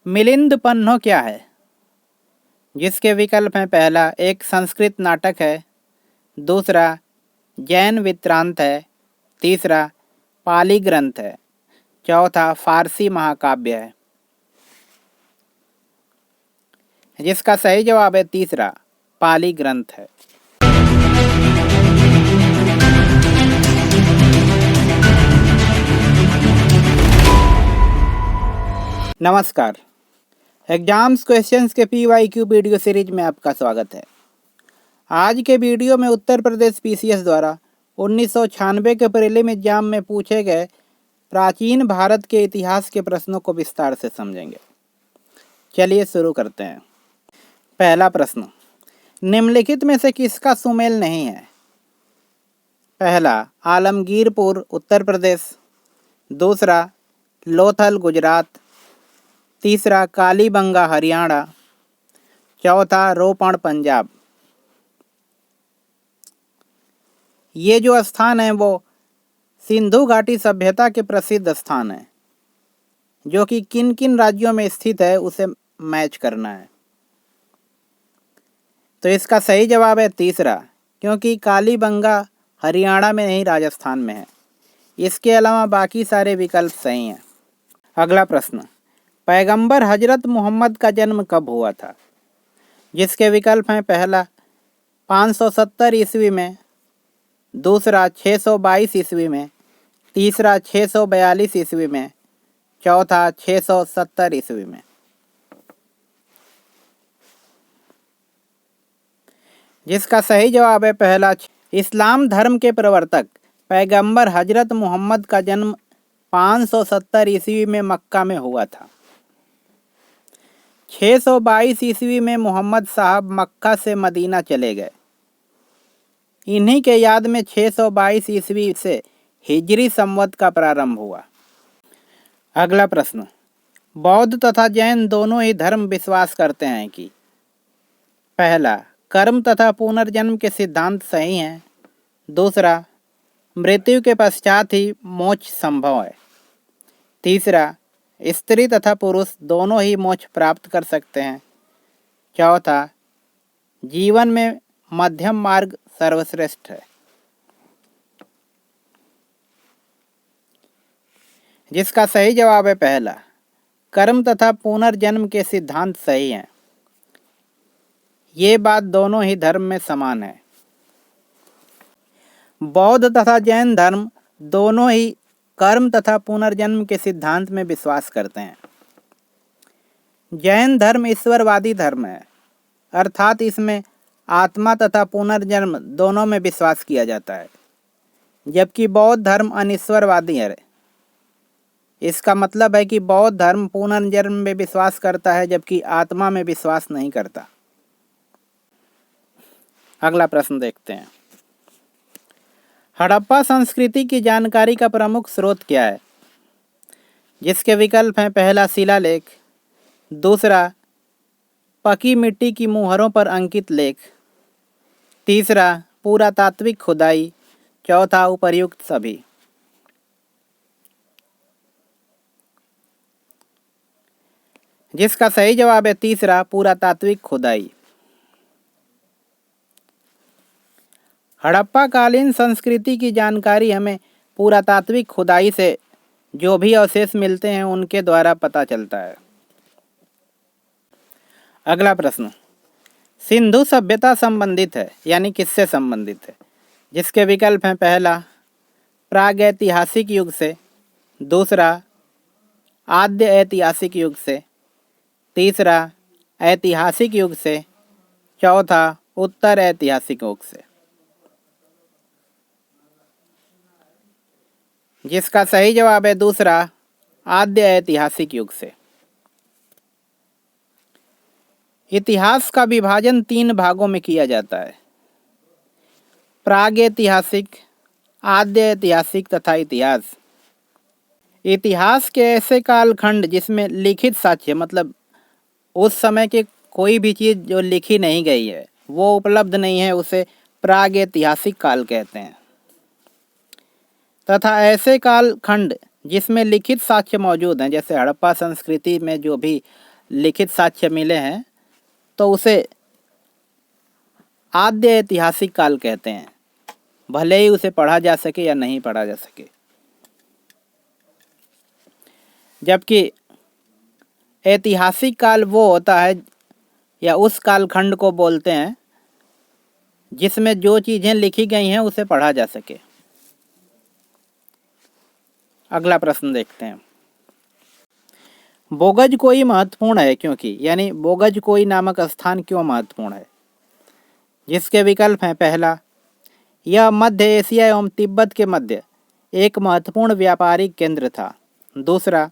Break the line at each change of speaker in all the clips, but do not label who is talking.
मिलिंद पन्हो क्या है? जिसके विकल्प हैं, पहला एक संस्कृत नाटक है, दूसरा जैन वृत्तांत है, तीसरा पाली ग्रंथ है, चौथा फारसी महाकाव्य है। जिसका सही जवाब है तीसरा, पाली ग्रंथ है। नमस्कार, एग्जाम्स क्वेश्चंस के PYQ वीडियो सीरीज में आपका स्वागत है। आज के वीडियो में उत्तर प्रदेश PCS द्वारा 1996 के प्रीलिम एग्जाम में पूछे गए प्राचीन भारत के इतिहास के प्रश्नों को विस्तार से समझेंगे। चलिए शुरू करते हैं। पहला प्रश्न, निम्नलिखित में से किसका सुमेल नहीं है? पहला आलमगीरपुर उत्तर प्रदेश, दूसरा लोथल गुजरात, तीसरा कालीबंगा हरियाणा, चौथा रोपण पंजाब। ये जो स्थान है वो सिंधु घाटी सभ्यता के प्रसिद्ध स्थान है, जो कि किन किन राज्यों में स्थित है उसे मैच करना है। तो इसका सही जवाब है तीसरा, क्योंकि कालीबंगा हरियाणा में नहीं, राजस्थान में है। इसके अलावा बाकी सारे विकल्प सही हैं। अगला प्रश्न, पैगंबर हजरत मोहम्मद का जन्म कब हुआ था? जिसके विकल्प हैं, पहला 570 ईस्वी में, दूसरा 622 ईस्वी में, तीसरा 642 ईस्वी में, चौथा 670 ईस्वी में। जिसका सही जवाब है पहला, इस्लाम धर्म के प्रवर्तक पैगंबर हजरत मोहम्मद का जन्म 570 ईस्वी में मक्का में हुआ था। 622 ईस्वी में मोहम्मद साहब मक्का से मदीना चले गए। इन्हीं के याद में 622 ईस्वी से हिजरी संवत का प्रारंभ हुआ। अगला प्रश्न, बौद्ध तथा जैन दोनों ही धर्म विश्वास करते हैं कि पहला कर्म तथा पुनर्जन्म के सिद्धांत सही हैं, दूसरा मृत्यु के पश्चात ही मोक्ष संभव है, तीसरा स्त्री तथा पुरुष दोनों ही मोक्ष प्राप्त कर सकते हैं, चौथा जीवन में मध्यम मार्ग सर्वश्रेष्ठ है। जिसका सही जवाब है पहला, कर्म तथा पुनर्जन्म के सिद्धांत सही हैं। ये बात दोनों ही धर्म में समान है। बौद्ध तथा जैन धर्म दोनों ही कर्म तथा पुनर्जन्म के सिद्धांत में विश्वास करते हैं। जैन धर्म ईश्वरवादी धर्म है, अर्थात इसमें आत्मा तथा पुनर्जन्म दोनों में विश्वास किया जाता है, जबकि बौद्ध धर्म अनिश्वरवादी है। इसका मतलब है कि बौद्ध धर्म पुनर्जन्म में विश्वास करता है, जबकि आत्मा में विश्वास नहीं करता। अगला प्रश्न देखते हैं। हड़प्पा संस्कृति की जानकारी का प्रमुख स्रोत क्या है? जिसके विकल्प हैं, पहला शिलालेख, दूसरा पकी मिट्टी की मुहरों पर अंकित लेख, तीसरा पुरातात्विक खुदाई, चौथा उपर्युक्त सभी। जिसका सही जवाब है तीसरा, पुरातात्विक खुदाई। हड़प्पा कालीन संस्कृति की जानकारी हमें पुरातात्विक खुदाई से जो भी अवशेष मिलते हैं उनके द्वारा पता चलता है। अगला प्रश्न, सिंधु सभ्यता संबंधित है यानी किससे संबंधित है? जिसके विकल्प हैं, पहला प्रागैतिहासिक युग से, दूसरा आद्य ऐतिहासिक युग से, तीसरा ऐतिहासिक युग से, चौथा उत्तर ऐतिहासिक युग से। जिसका सही जवाब है दूसरा, आद्य ऐतिहासिक युग से। इतिहास का विभाजन 3 भागों में किया जाता है, प्रागैतिहासिक, आद्य ऐतिहासिक तथा इतिहास। इतिहास के ऐसे कालखंड जिसमें लिखित साक्ष्य, मतलब उस समय के कोई भी चीज़ जो लिखी नहीं गई है, वो उपलब्ध नहीं है, उसे प्रागैतिहासिक काल कहते हैं। तथा ऐसे कालखंड जिसमें लिखित साक्ष्य मौजूद हैं, जैसे हड़प्पा संस्कृति में जो भी लिखित साक्ष्य मिले हैं तो उसे आद्य ऐतिहासिक काल कहते हैं, भले ही उसे पढ़ा जा सके या नहीं पढ़ा जा सके। जबकि ऐतिहासिक काल वो होता है या उस कालखंड को बोलते हैं जिसमें जो चीज़ें लिखी गई हैं उसे पढ़ा जा सके। अगला प्रश्न देखते हैं। बोगज कोई महत्वपूर्ण है क्योंकि, यानी बोगज कोई नामक स्थान क्यों महत्वपूर्ण है? जिसके विकल्प हैं, पहला, यह मध्य एशिया एवं तिब्बत के मध्य एक महत्वपूर्ण व्यापारिक केंद्र था। दूसरा,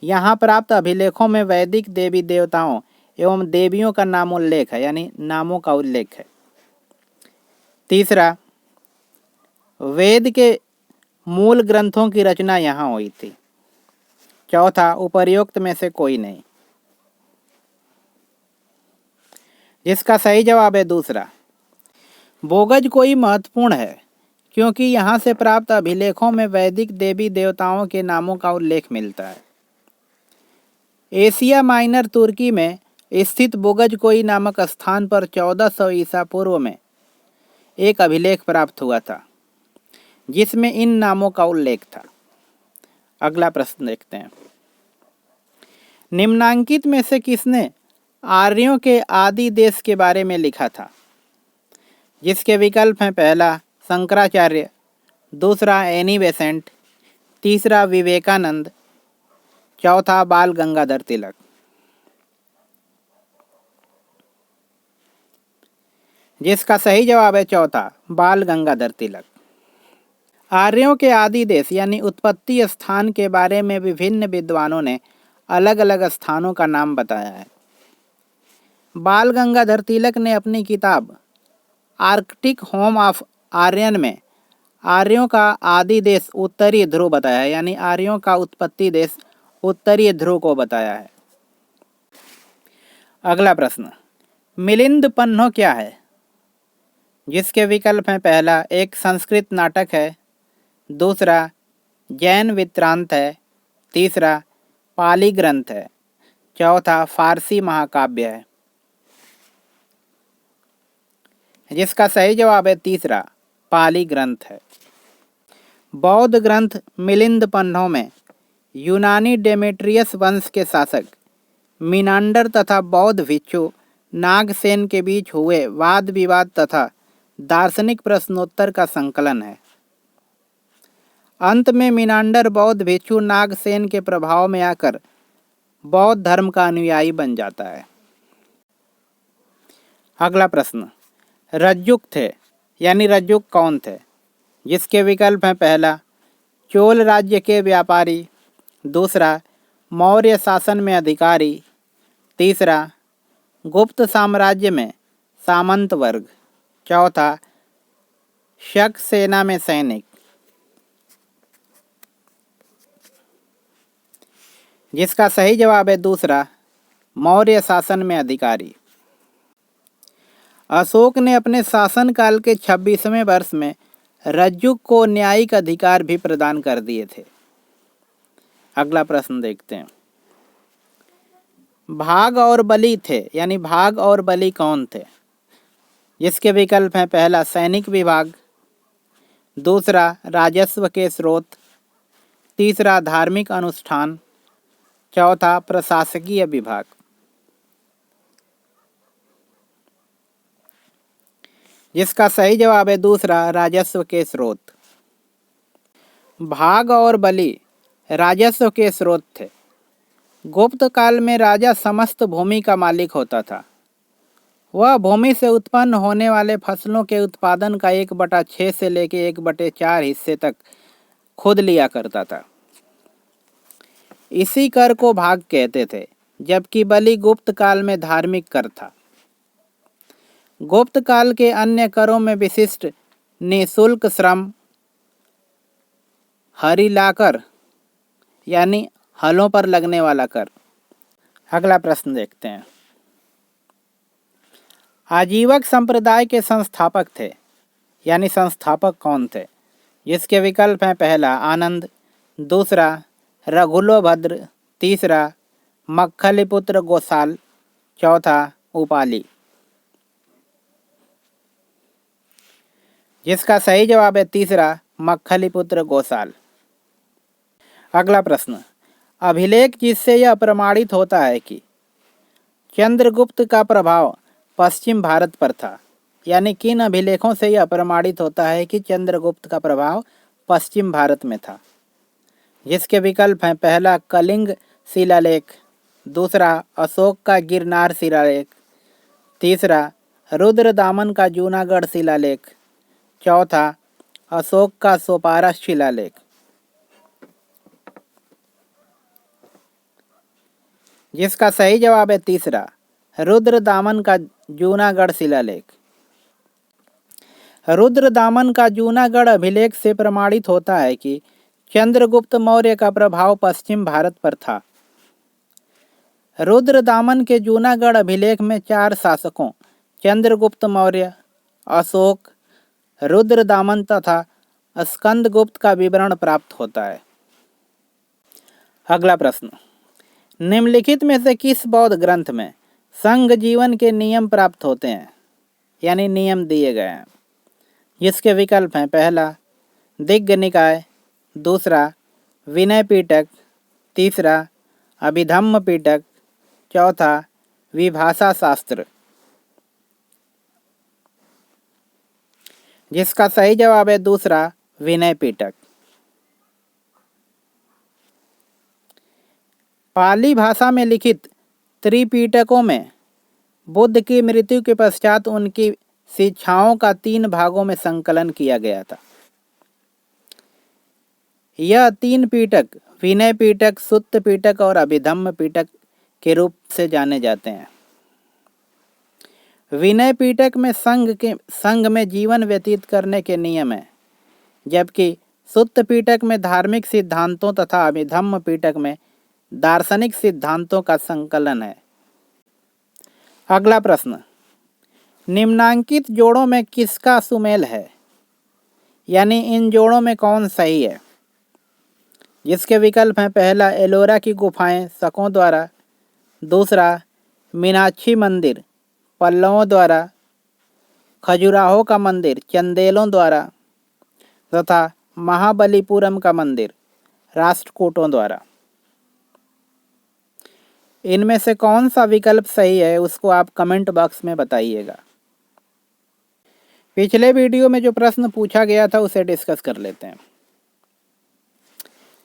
यहाँ प्राप्त अभिलेखों में वैदिक देवी देवताओं एवं देवियों का नामोल्लेख है, यानी नामों का उल्लेख है। तीसरा, वेद के मूल ग्रंथों की रचना यहाँ हुई थी। चौथा, उपर्युक्त में से कोई नहीं। जिसका सही जवाब है दूसरा। बोगज कोई महत्वपूर्ण है क्योंकि यहाँ से प्राप्त अभिलेखों में वैदिक देवी देवताओं के नामों का उल्लेख मिलता है। एशिया माइनर तुर्की में स्थित बोगज कोई नामक स्थान पर 1400 ईसा पूर्व में एक अभिलेख प्राप्त हुआ था जिसमें इन नामों का उल्लेख था। अगला प्रश्न देखते हैं। निम्नांकित में से किसने आर्यों के आदि देश के बारे में लिखा था? जिसके विकल्प हैं, पहला, शंकराचार्य, दूसरा, एनी बेसेंट, तीसरा, विवेकानंद, चौथा, बाल गंगाधर तिलक। जिसका सही जवाब है चौथा, बाल गंगाधर तिलक। आर्यों के आदि देश यानी उत्पत्ति स्थान के बारे में विभिन्न विद्वानों ने अलग अलग स्थानों का नाम बताया है। बाल गंगाधर तिलक ने अपनी किताब आर्कटिक होम ऑफ आर्यन में आर्यों का आदि देश उत्तरी ध्रुव बताया है, यानी आर्यों का उत्पत्ति देश उत्तरी ध्रुव को बताया है। अगला प्रश्न, मिलिंद पन्हो क्या है? जिसके विकल्प हैं, पहला, एक संस्कृत नाटक है, दूसरा, जैन वृत्तांत है, तीसरा, पाली ग्रंथ है, चौथा, फारसी महाकाव्य है। जिसका सही जवाब है तीसरा, पाली ग्रंथ है। बौद्ध ग्रंथ मिलिंद पन्हो में यूनानी डेमेट्रियस वंश के शासक मिनांडर तथा बौद्ध भिक्षु नागसेन के बीच हुए वाद विवाद तथा दार्शनिक प्रश्नोत्तर का संकलन है। अंत में मिनांडर बौद्ध भिक्षु नागसेन के प्रभाव में आकर बौद्ध धर्म का अनुयायी बन जाता है। अगला प्रश्न, रज्जुक थे यानी रज्जुक कौन थे? जिसके विकल्प हैं, पहला, चोल राज्य के व्यापारी, दूसरा, मौर्य शासन में अधिकारी, तीसरा, गुप्त साम्राज्य में सामंत वर्ग, चौथा, शक सेना में सैनिक। जिसका सही जवाब है दूसरा, मौर्य शासन में अधिकारी। अशोक ने अपने शासनकाल के 26वें वर्ष में रज्जुक को न्यायिक अधिकार भी प्रदान कर दिए थे। अगला प्रश्न देखते हैं। भाग और बलि थे यानी भाग और बलि कौन थे? जिसके विकल्प हैं, पहला, सैनिक विभाग, दूसरा, राजस्व के स्रोत, तीसरा, धार्मिक अनुष्ठान, चौथा, प्रशासकीय विभाग। जिसका सही जवाब है दूसरा, राजस्व के स्रोत। भाग और बलि राजस्व के स्रोत थे। गुप्त काल में राजा समस्त भूमि का मालिक होता था। वह भूमि से उत्पन्न होने वाले फसलों के उत्पादन का 1/6 से लेकर 1/4 हिस्से तक खुद लिया करता था। इसी कर को भाग कहते थे, जबकि बलि गुप्त काल में धार्मिक कर था। गुप्त काल के अन्य करों में विशिष्ट निःशुल्क श्रम, हरिलाकर यानी हलों पर लगने वाला कर। अगला प्रश्न देखते हैं। आजीवक संप्रदाय के संस्थापक थे यानी संस्थापक कौन थे? जिसके विकल्प हैं, पहला, आनंद, दूसरा, रघुलोभद्र, तीसरा, मक्खलीपुत्र गोसाल, चौथा उपाली। जिसका सही जवाब है तीसरा मक्खलीपुत्र गोसाल। अगला प्रश्न, अभिलेख जिससे यह प्रमाणित होता है कि चंद्रगुप्त का प्रभाव पश्चिम भारत पर था। यानी किन अभिलेखों से यह प्रमाणित होता है कि चंद्रगुप्त का प्रभाव पश्चिम भारत में था। जिसके विकल्प हैं, पहला कलिंग शिलालेख, दूसरा अशोक का गिरनार शिलालेख, तीसरा रुद्रदामन का जूनागढ़ शिलालेख, चौथा अशोक का सोपारा शिलालेख। जिसका सही जवाब है तीसरा रुद्रदामन का जूनागढ़ शिलालेख। रुद्रदामन का जूनागढ़ अभिलेख से प्रमाणित होता है कि चंद्रगुप्त मौर्य का प्रभाव पश्चिम भारत पर था। रुद्रदामन के जूनागढ़ अभिलेख में 4 शासकों चंद्रगुप्त मौर्य, अशोक, रुद्रदामन तथा स्कंदगुप्त का विवरण प्राप्त होता है। अगला प्रश्न, निम्नलिखित में से किस बौद्ध ग्रंथ में संघ जीवन के नियम प्राप्त होते हैं, यानी नियम दिए गए हैं। जिसके विकल्प हैं, पहला दिग्ग निकाय, दूसरा विनय पिटक, तीसरा अभिधम्म पिटक, चौथा विभाषा शास्त्र। जिसका सही जवाब है दूसरा विनय पिटक। पाली भाषा में लिखित त्रिपिटकों में बुद्ध की मृत्यु के पश्चात उनकी शिक्षाओं का 3 भागों में संकलन किया गया था। यह 3 पिटक विनय पिटक, सुत्त पिटक और अभिधम्म पिटक के रूप से जाने जाते हैं। विनय पिटक में संघ में जीवन व्यतीत करने के नियम हैं, जबकि सुत्त पिटक में धार्मिक सिद्धांतों तथा अभिधम्म पिटक में दार्शनिक सिद्धांतों का संकलन है। अगला प्रश्न, निम्नांकित जोड़ों में किसका सुमेल है, यानी इन जोड़ों में कौन सही है। जिसके विकल्प हैं, पहला एलोरा की गुफाएं शकों द्वारा, दूसरा मीनाक्षी मंदिर पल्लवों द्वारा, खजुराहो का मंदिर चंदेलों द्वारा तथा महाबलीपुरम का मंदिर राष्ट्रकूटों द्वारा। इनमें से कौन सा विकल्प सही है उसको आप कमेंट बॉक्स में बताइएगा। पिछले वीडियो में जो प्रश्न पूछा गया था उसे डिस्कस कर लेते हैं।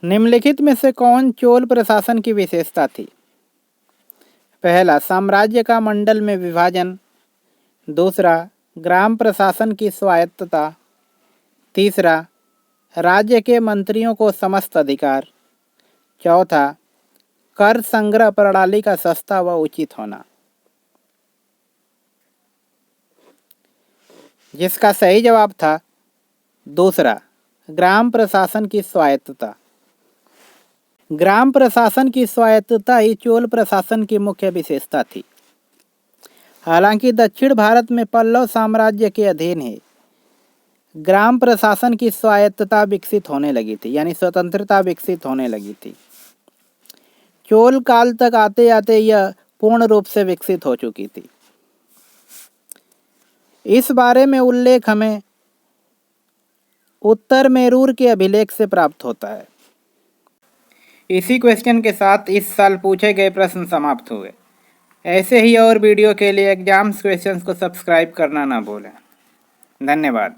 निम्नलिखित में से कौन चोल प्रशासन की विशेषता थी। पहला साम्राज्य का मंडल में विभाजन, दूसरा ग्राम प्रशासन की स्वायत्तता, तीसरा राज्य के मंत्रियों को समस्त अधिकार, चौथा कर संग्रह प्रणाली का सस्ता व उचित होना। जिसका सही जवाब था दूसरा ग्राम प्रशासन की स्वायत्तता। ग्राम प्रशासन की स्वायत्तता ही चोल प्रशासन की मुख्य विशेषता थी। हालांकि दक्षिण भारत में पल्लव साम्राज्य के अधीन ही ग्राम प्रशासन की स्वायत्तता विकसित होने लगी थी, यानी स्वतंत्रता विकसित होने लगी थी। चोल काल तक आते आते यह पूर्ण रूप से विकसित हो चुकी थी। इस बारे में उल्लेख हमें उत्तर मेरूर के अभिलेख से प्राप्त होता है। इसी क्वेश्चन के साथ इस साल पूछे गए प्रश्न समाप्त हुए। ऐसे ही और वीडियो के लिए एग्जाम्स क्वेश्चंस को सब्सक्राइब करना ना भूलें। धन्यवाद।